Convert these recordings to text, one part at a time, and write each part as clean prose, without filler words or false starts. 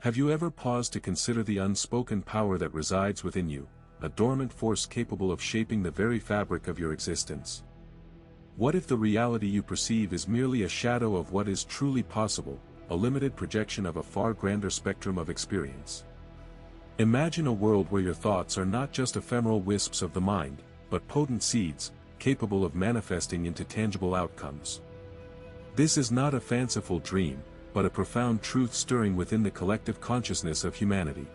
Have you ever paused to consider the unspoken power that resides within you, a dormant force capable of shaping the very fabric of your existence? What if the reality you perceive is merely a shadow of what is truly possible, a limited projection of a far grander spectrum of experience? Imagine a world where your thoughts are not just ephemeral wisps of the mind, but potent seeds, capable of manifesting into tangible outcomes. This is not a fanciful dream, but a profound truth stirring within the collective consciousness of humanity.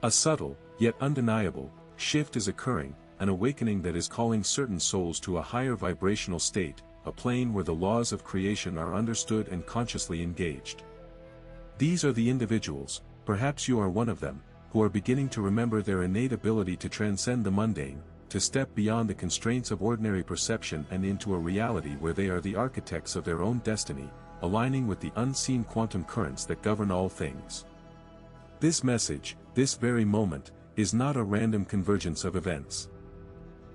A subtle, yet undeniable, shift is occurring, an awakening that is calling certain souls to a higher vibrational state, a plane where the laws of creation are understood and consciously engaged. These are the individuals, perhaps you are one of them, who are beginning to remember their innate ability to transcend the mundane, to step beyond the constraints of ordinary perception and into a reality where they are the architects of their own destiny, aligning with the unseen quantum currents that govern all things. This message, this very moment, is not a random convergence of events.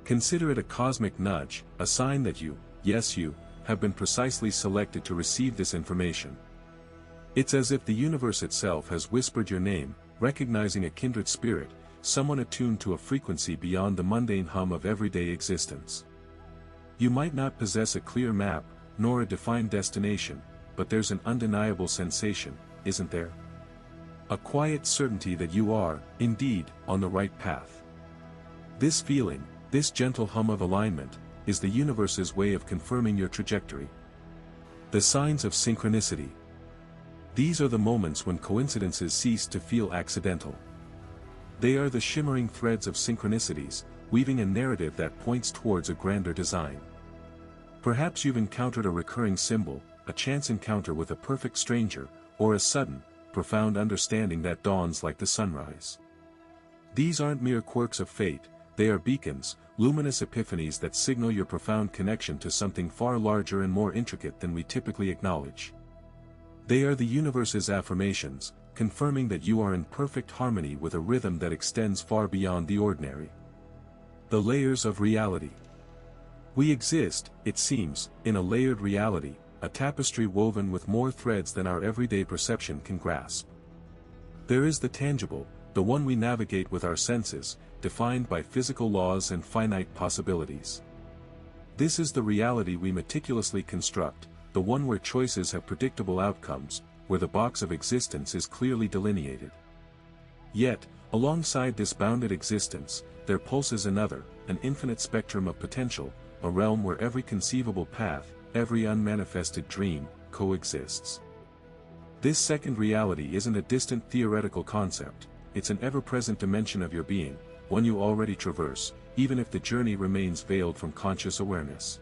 Consider it a cosmic nudge, a sign that you, yes you, have been precisely selected to receive this information. It's as if the universe itself has whispered your name, recognizing a kindred spirit, someone attuned to a frequency beyond the mundane hum of everyday existence. You might not possess a clear map, nor a defined destination, but there's an undeniable sensation, isn't there? A quiet certainty that you are, indeed, on the right path. This feeling, this gentle hum of alignment, is the universe's way of confirming your trajectory. The signs of synchronicity. These are the moments when coincidences cease to feel accidental. They are the shimmering threads of synchronicities, weaving a narrative that points towards a grander design. Perhaps you've encountered a recurring symbol, a chance encounter with a perfect stranger, or a sudden, profound understanding that dawns like the sunrise. These aren't mere quirks of fate, they are beacons, luminous epiphanies that signal your profound connection to something far larger and more intricate than we typically acknowledge. They are the universe's affirmations, confirming that you are in perfect harmony with a rhythm that extends far beyond the ordinary. The layers of reality. We exist, it seems, in a layered reality, a tapestry woven with more threads than our everyday perception can grasp. There is the tangible, the one we navigate with our senses, defined by physical laws and finite possibilities. This is the reality we meticulously construct, the one where choices have predictable outcomes, where the box of existence is clearly delineated. Yet, alongside this bounded existence, there pulses another, an infinite spectrum of potential, a realm where every conceivable path, every unmanifested dream, coexists. This second reality isn't a distant theoretical concept, it's an ever-present dimension of your being, one you already traverse, even if the journey remains veiled from conscious awareness.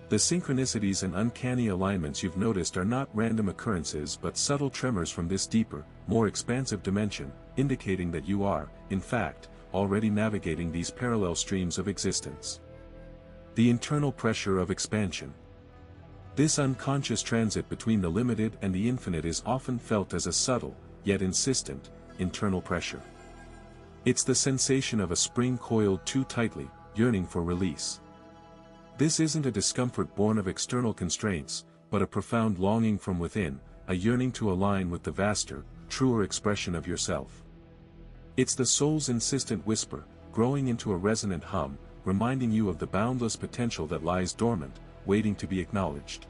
The synchronicities and uncanny alignments you've noticed are not random occurrences but subtle tremors from this deeper, more expansive dimension, indicating that you are, in fact, already navigating these parallel streams of existence. The internal pressure of expansion. This unconscious transit between the limited and the infinite is often felt as a subtle, yet insistent, internal pressure. It's the sensation of a spring coiled too tightly, yearning for release. This isn't a discomfort born of external constraints, but a profound longing from within, a yearning to align with the vaster, truer expression of yourself. It's the soul's insistent whisper, growing into a resonant hum, reminding you of the boundless potential that lies dormant, waiting to be acknowledged.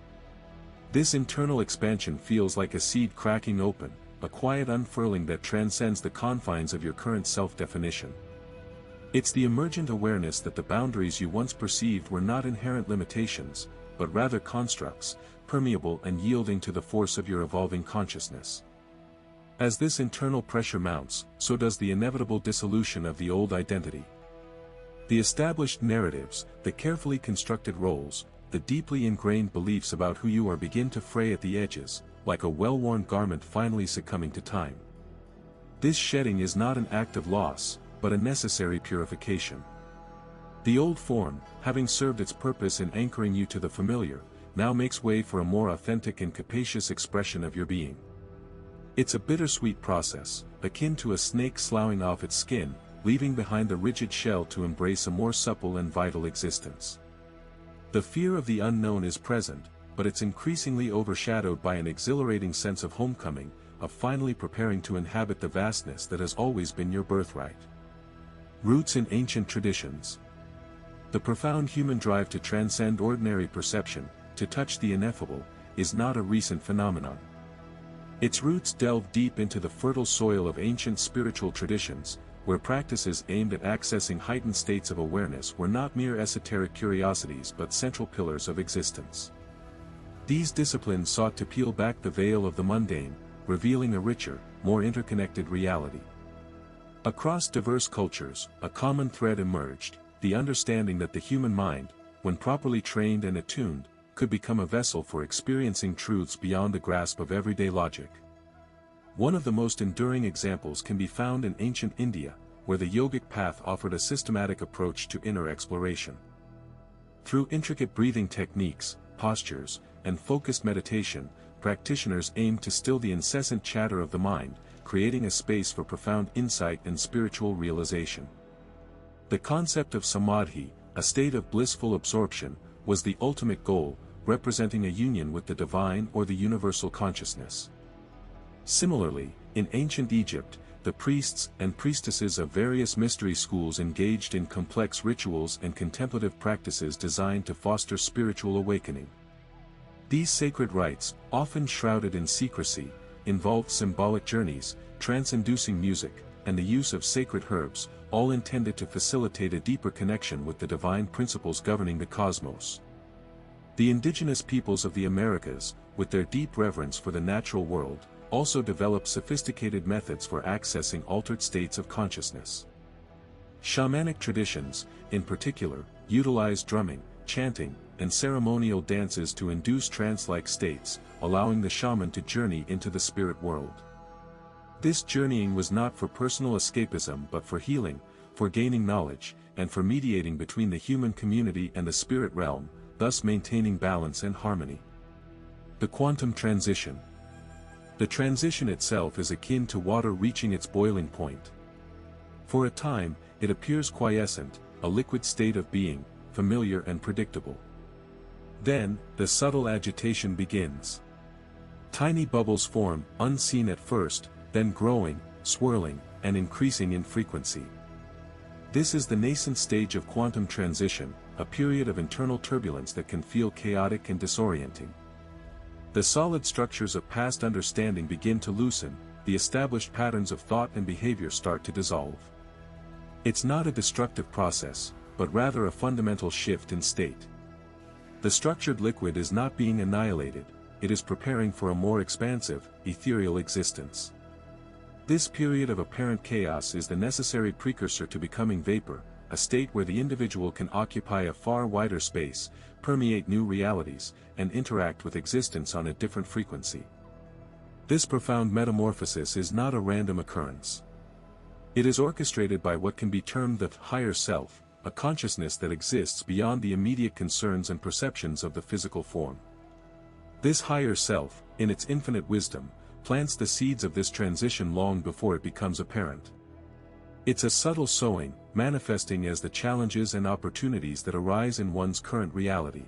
This internal expansion feels like a seed cracking open, a quiet unfurling that transcends the confines of your current self-definition. It's the emergent awareness that the boundaries you once perceived were not inherent limitations, but rather constructs, permeable and yielding to the force of your evolving consciousness. As this internal pressure mounts, so does the inevitable dissolution of the old identity. The established narratives, the carefully constructed roles, the deeply ingrained beliefs about who you are begin to fray at the edges, like a well-worn garment finally succumbing to time. This shedding is not an act of loss, but a necessary purification. The old form, having served its purpose in anchoring you to the familiar, now makes way for a more authentic and capacious expression of your being. It's a bittersweet process, akin to a snake sloughing off its skin, leaving behind the rigid shell to embrace a more supple and vital existence. The fear of the unknown is present, but it's increasingly overshadowed by an exhilarating sense of homecoming, of finally preparing to inhabit the vastness that has always been your birthright. Roots in ancient traditions. The profound human drive to transcend ordinary perception, to touch the ineffable, is not a recent phenomenon. Its roots delve deep into the fertile soil of ancient spiritual traditions, where practices aimed at accessing heightened states of awareness were not mere esoteric curiosities but central pillars of existence. These disciplines sought to peel back the veil of the mundane, revealing a richer, more interconnected reality. Across diverse cultures, a common thread emerged, the understanding that the human mind, when properly trained and attuned, could become a vessel for experiencing truths beyond the grasp of everyday logic. One of the most enduring examples can be found in ancient India, where the yogic path offered a systematic approach to inner exploration. Through intricate breathing techniques, postures, and focused meditation, practitioners aimed to still the incessant chatter of the mind, creating a space for profound insight and spiritual realization. The concept of samadhi, a state of blissful absorption, was the ultimate goal, representing a union with the divine or the universal consciousness. Similarly, in ancient Egypt, the priests and priestesses of various mystery schools engaged in complex rituals and contemplative practices designed to foster spiritual awakening. These sacred rites, often shrouded in secrecy, involved symbolic journeys, trance-inducing music, and the use of sacred herbs, all intended to facilitate a deeper connection with the divine principles governing the cosmos. The indigenous peoples of the Americas, with their deep reverence for the natural world, also developed sophisticated methods for accessing altered states of consciousness. Shamanic traditions, in particular, utilized drumming, chanting, and ceremonial dances to induce trance-like states, allowing the shaman to journey into the spirit world. This journeying was not for personal escapism but for healing, for gaining knowledge, and for mediating between the human community and the spirit realm, thus maintaining balance and harmony. The quantum transition. The transition itself is akin to water reaching its boiling point. For a time, it appears quiescent, a liquid state of being, familiar and predictable. Then, the subtle agitation begins. Tiny bubbles form, unseen at first, then growing, swirling, and increasing in frequency. This is the nascent stage of quantum transition, a period of internal turbulence that can feel chaotic and disorienting. The solid structures of past understanding begin to loosen, the established patterns of thought and behavior start to dissolve. It's not a destructive process, but rather a fundamental shift in state. The structured liquid is not being annihilated, it is preparing for a more expansive, ethereal existence. This period of apparent chaos is the necessary precursor to becoming vapor, a state where the individual can occupy a far wider space, permeate new realities, and interact with existence on a different frequency. This profound metamorphosis is not a random occurrence. It is orchestrated by what can be termed the higher self, a consciousness that exists beyond the immediate concerns and perceptions of the physical form. This higher self, in its infinite wisdom, plants the seeds of this transition long before it becomes apparent. It's a subtle sowing, manifesting as the challenges and opportunities that arise in one's current reality.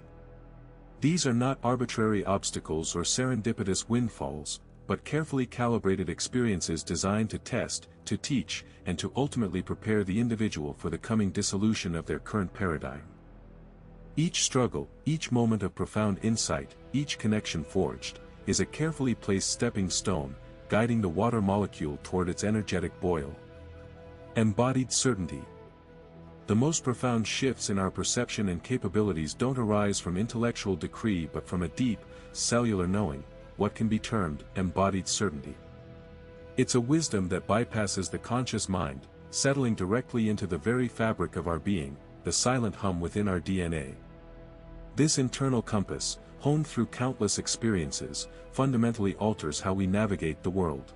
These are not arbitrary obstacles or serendipitous windfalls, but carefully calibrated experiences designed to test, to teach, and to ultimately prepare the individual for the coming dissolution of their current paradigm. Each struggle, each moment of profound insight, each connection forged, is a carefully placed stepping stone, guiding the water molecule toward its energetic boil. Embodied certainty. The most profound shifts in our perception and capabilities don't arise from intellectual decree but from a deep, cellular knowing, what can be termed embodied certainty. It's a wisdom that bypasses the conscious mind, settling directly into the very fabric of our being, the silent hum within our DNA. This internal compass, honed through countless experiences, fundamentally alters how we navigate the world.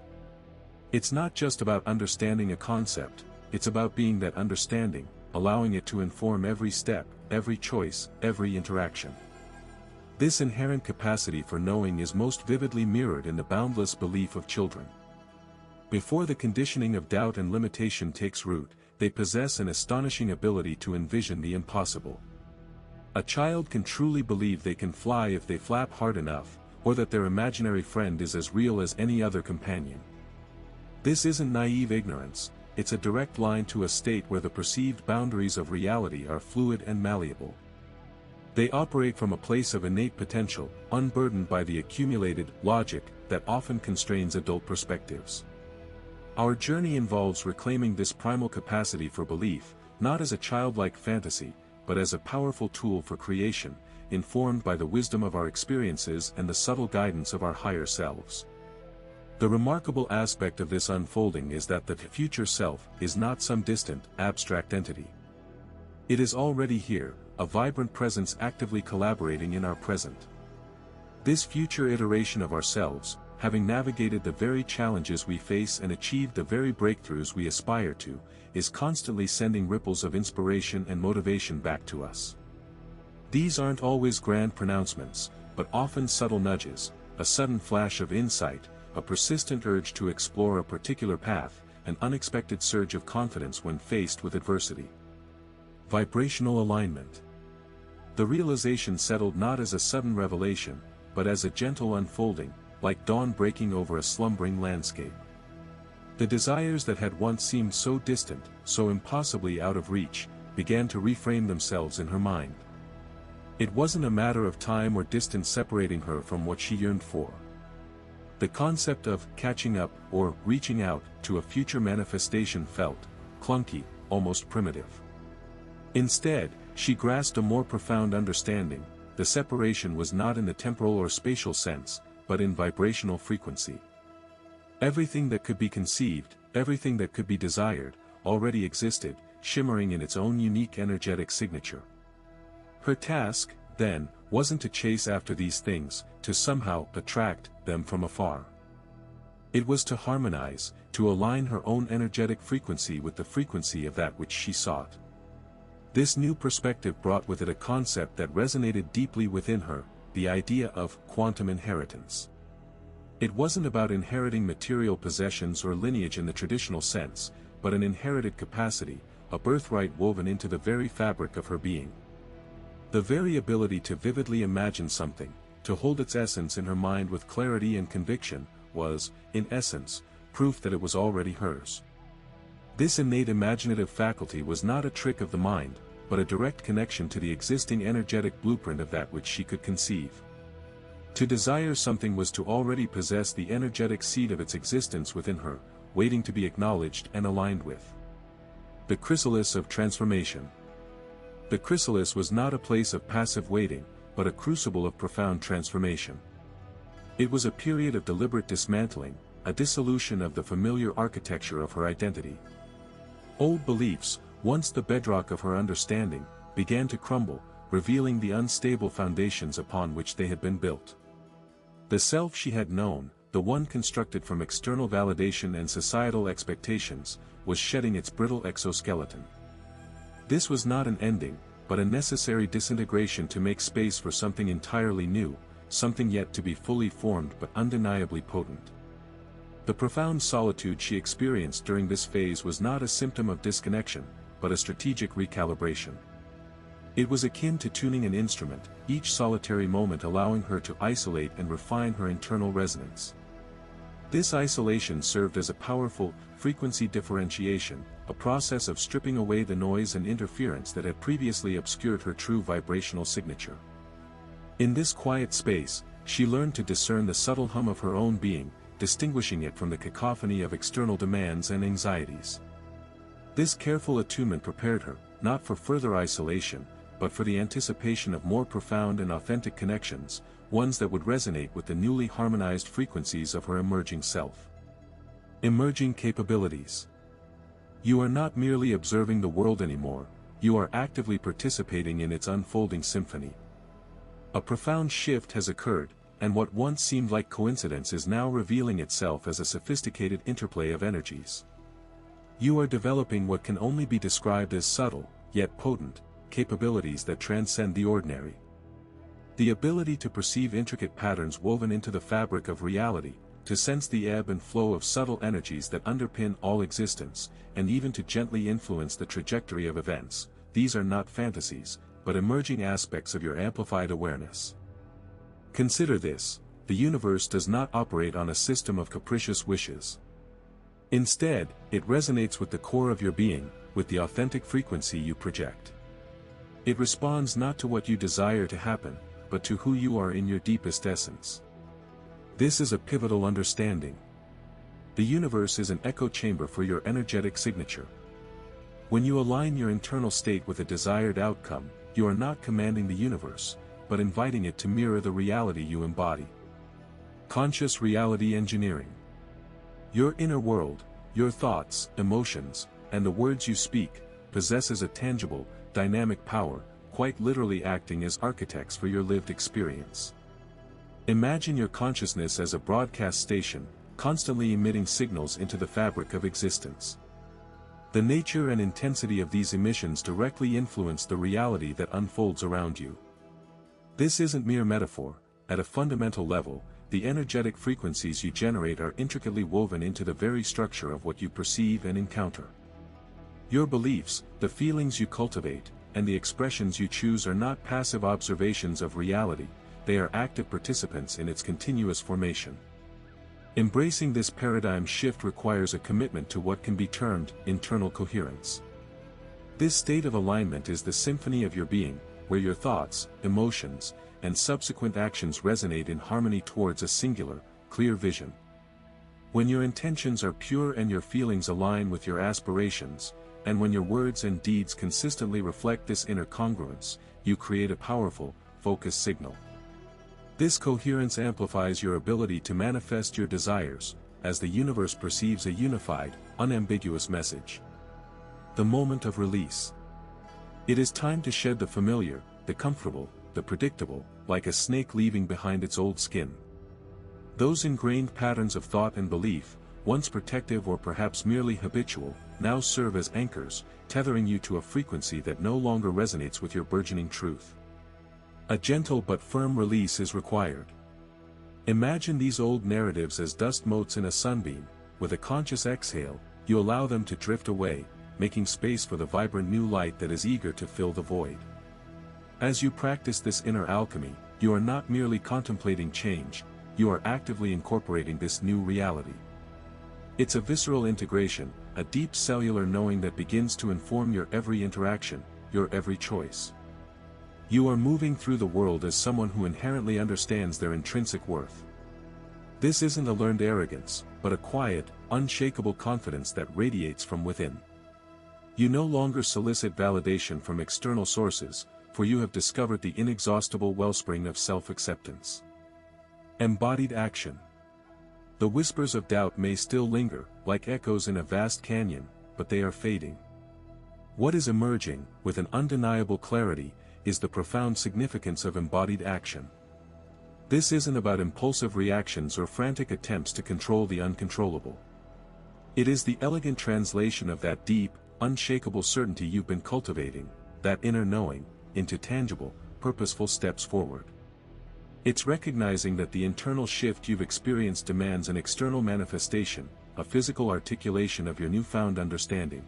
It's not just about understanding a concept, it's about being that understanding, allowing it to inform every step, every choice, every interaction. This inherent capacity for knowing is most vividly mirrored in the boundless belief of children. Before the conditioning of doubt and limitation takes root, they possess an astonishing ability to envision the impossible. A child can truly believe they can fly if they flap hard enough, or that their imaginary friend is as real as any other companion. This isn't naive ignorance, it's a direct line to a state where the perceived boundaries of reality are fluid and malleable. They operate from a place of innate potential, unburdened by the accumulated logic that often constrains adult perspectives. Our journey involves reclaiming this primal capacity for belief, not as a childlike fantasy, but as a powerful tool for creation, informed by the wisdom of our experiences and the subtle guidance of our higher selves. The remarkable aspect of this unfolding is that the future self is not some distant, abstract entity. It is already here, a vibrant presence actively collaborating in our present. This future iteration of ourselves, having navigated the very challenges we face and achieved the very breakthroughs we aspire to, is constantly sending ripples of inspiration and motivation back to us. These aren't always grand pronouncements, but often subtle nudges, a sudden flash of insight, a persistent urge to explore a particular path, an unexpected surge of confidence when faced with adversity. Vibrational alignment. The realization settled not as a sudden revelation, but as a gentle unfolding, like dawn breaking over a slumbering landscape. The desires that had once seemed so distant, so impossibly out of reach, began to reframe themselves in her mind. It wasn't a matter of time or distance separating her from what she yearned for. The concept of catching up or reaching out to a future manifestation felt clunky, almost primitive. Instead, she grasped a more profound understanding. The separation was not in the temporal or spatial sense, but in vibrational frequency. Everything that could be conceived, everything that could be desired, already existed, shimmering in its own unique energetic signature. Her task, then, wasn't to chase after these things, to somehow attract them from afar. It was to harmonize, to align her own energetic frequency with the frequency of that which she sought. This new perspective brought with it a concept that resonated deeply within her, the idea of quantum inheritance. It wasn't about inheriting material possessions or lineage in the traditional sense, but an inherited capacity, a birthright woven into the very fabric of her being. The very ability to vividly imagine something, to hold its essence in her mind with clarity and conviction, was, in essence, proof that it was already hers. This innate imaginative faculty was not a trick of the mind, but a direct connection to the existing energetic blueprint of that which she could conceive. To desire something was to already possess the energetic seed of its existence within her, waiting to be acknowledged and aligned with. The chrysalis of transformation. The chrysalis was not a place of passive waiting, but a crucible of profound transformation. It was a period of deliberate dismantling, a dissolution of the familiar architecture of her identity. Old beliefs, once the bedrock of her understanding, began to crumble, revealing the unstable foundations upon which they had been built. The self she had known, the one constructed from external validation and societal expectations, was shedding its brittle exoskeleton. This was not an ending, but a necessary disintegration to make space for something entirely new, something yet to be fully formed but undeniably potent. The profound solitude she experienced during this phase was not a symptom of disconnection, but a strategic recalibration. It was akin to tuning an instrument, each solitary moment allowing her to isolate and refine her internal resonance. This isolation served as a powerful, frequency differentiation, a process of stripping away the noise and interference that had previously obscured her true vibrational signature. In this quiet space, she learned to discern the subtle hum of her own being, distinguishing it from the cacophony of external demands and anxieties. This careful attunement prepared her, not for further isolation, but for the anticipation of more profound and authentic connections, ones that would resonate with the newly harmonized frequencies of her emerging self. Emerging capabilities. You are not merely observing the world anymore, you are actively participating in its unfolding symphony. A profound shift has occurred, and what once seemed like coincidence is now revealing itself as a sophisticated interplay of energies. You are developing what can only be described as subtle, yet potent, capabilities that transcend the ordinary. The ability to perceive intricate patterns woven into the fabric of reality, to sense the ebb and flow of subtle energies that underpin all existence, and even to gently influence the trajectory of events, these are not fantasies, but emerging aspects of your amplified awareness. Consider this: the universe does not operate on a system of capricious wishes. Instead, it resonates with the core of your being, with the authentic frequency you project. It responds not to what you desire to happen, but to who you are in your deepest essence. This is a pivotal understanding. The universe is an echo chamber for your energetic signature. When you align your internal state with a desired outcome, you are not commanding the universe, but inviting it to mirror the reality you embody. Conscious reality engineering. Your inner world, your thoughts, emotions, and the words you speak, possesses a tangible, dynamic power, quite literally acting as architects for your lived experience. Imagine your consciousness as a broadcast station, constantly emitting signals into the fabric of existence. The nature and intensity of these emissions directly influence the reality that unfolds around you. This isn't mere metaphor. At a fundamental level, the energetic frequencies you generate are intricately woven into the very structure of what you perceive and encounter. Your beliefs, the feelings you cultivate, and the expressions you choose are not passive observations of reality, they are active participants in its continuous formation. Embracing this paradigm shift requires a commitment to what can be termed internal coherence. This state of alignment is the symphony of your being, where your thoughts, emotions, and subsequent actions resonate in harmony towards a singular, clear vision. When your intentions are pure and your feelings align with your aspirations, and when your words and deeds consistently reflect this inner congruence, you create a powerful, focused signal. This coherence amplifies your ability to manifest your desires, as the universe perceives a unified, unambiguous message. The moment of release. It is time to shed the familiar, the comfortable, the predictable, like a snake leaving behind its old skin. Those ingrained patterns of thought and belief, once protective or perhaps merely habitual, now serve as anchors, tethering you to a frequency that no longer resonates with your burgeoning truth. A gentle but firm release is required. Imagine these old narratives as dust motes in a sunbeam. With a conscious exhale, you allow them to drift away, making space for the vibrant new light that is eager to fill the void. As you practice this inner alchemy, you are not merely contemplating change, you are actively incorporating this new reality. It's a visceral integration, a deep cellular knowing that begins to inform your every interaction, your every choice. You are moving through the world as someone who inherently understands their intrinsic worth. This isn't a learned arrogance, but a quiet, unshakable confidence that radiates from within. You no longer solicit validation from external sources, for you have discovered the inexhaustible wellspring of self-acceptance. Embodied action. The whispers of doubt may still linger, like echoes in a vast canyon, but they are fading. What is emerging, with an undeniable clarity, is the profound significance of embodied action. This isn't about impulsive reactions or frantic attempts to control the uncontrollable. It is the elegant translation of that deep, unshakable certainty you've been cultivating, that inner knowing, into tangible, purposeful steps forward. It's recognizing that the internal shift you've experienced demands an external manifestation, a physical articulation of your newfound understanding.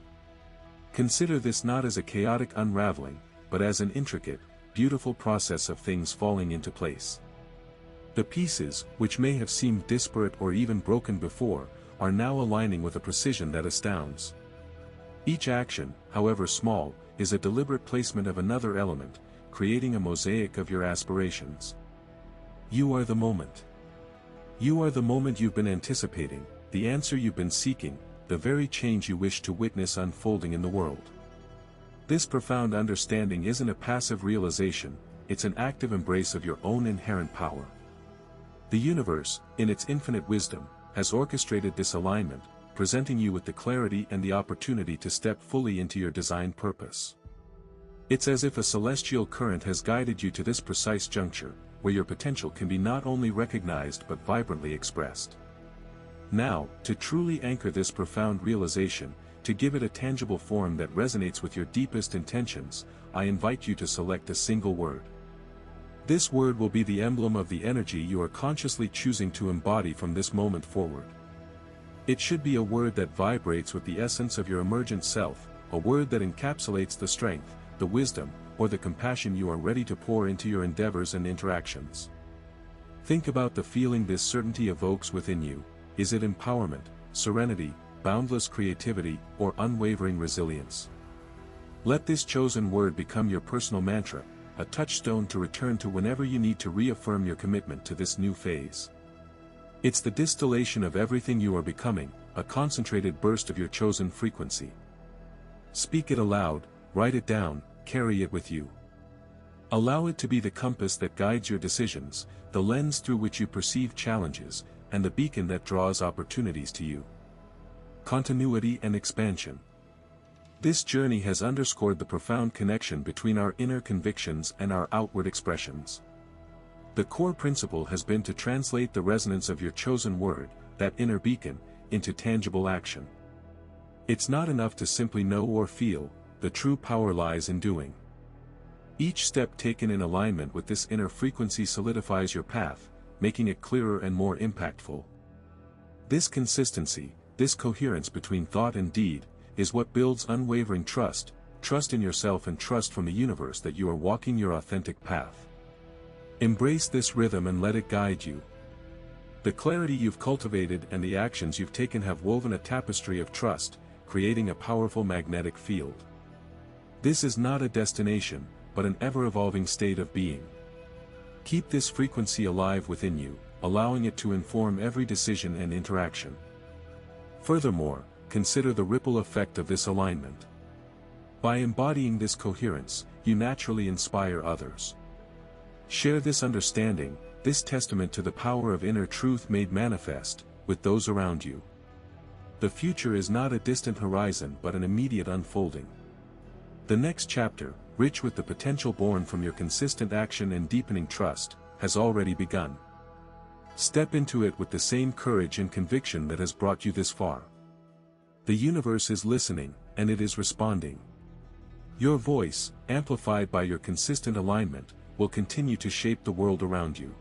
Consider this not as a chaotic unraveling, but as an intricate, beautiful process of things falling into place. The pieces, which may have seemed disparate or even broken before, are now aligning with a precision that astounds. Each action, however small, is a deliberate placement of another element, creating a mosaic of your aspirations. You are the moment. You are the moment you've been anticipating, the answer you've been seeking, the very change you wish to witness unfolding in the world. This profound understanding isn't a passive realization, it's an active embrace of your own inherent power. The universe, in its infinite wisdom, has orchestrated this alignment, presenting you with the clarity and the opportunity to step fully into your designed purpose. It's as if a celestial current has guided you to this precise juncture, where your potential can be not only recognized but vibrantly expressed. Now, to truly anchor this profound realization, to give it a tangible form that resonates with your deepest intentions, I invite you to select a single word. This word will be the emblem of the energy you are consciously choosing to embody from this moment forward. It should be a word that vibrates with the essence of your emergent self, a word that encapsulates the strength, the wisdom, or the compassion you are ready to pour into your endeavors and interactions. Think about the feeling this certainty evokes within you. Is it empowerment, serenity, boundless creativity, or unwavering resilience? Let this chosen word become your personal mantra, a touchstone to return to whenever you need to reaffirm your commitment to this new phase. It's the distillation of everything you are becoming, a concentrated burst of your chosen frequency. Speak it aloud, write it down, carry it with you. Allow it to be the compass that guides your decisions, the lens through which you perceive challenges, and the beacon that draws opportunities to you. Continuity and expansion. This journey has underscored the profound connection between our inner convictions and our outward expressions. The core principle has been to translate the resonance of your chosen word, that inner beacon, into tangible action. It's not enough to simply know or feel, the true power lies in doing. Each step taken in alignment with this inner frequency solidifies your path, making it clearer and more impactful. This consistency, this coherence between thought and deed, is what builds unwavering trust in yourself and trust from the universe that you are walking your authentic path. Embrace this rhythm and let it guide you. The clarity you've cultivated and the actions you've taken have woven a tapestry of trust, creating a powerful magnetic field. This is not a destination, but an ever-evolving state of being. Keep this frequency alive within you, allowing it to inform every decision and interaction. Furthermore, consider the ripple effect of this alignment. By embodying this coherence, you naturally inspire others. Share this understanding, this testament to the power of inner truth made manifest, with those around you. The future is not a distant horizon but an immediate unfolding. The next chapter, rich with the potential born from your consistent action and deepening trust, has already begun. Step into it with the same courage and conviction that has brought you this far. The universe is listening, and it is responding. Your voice, amplified by your consistent alignment, will continue to shape the world around you.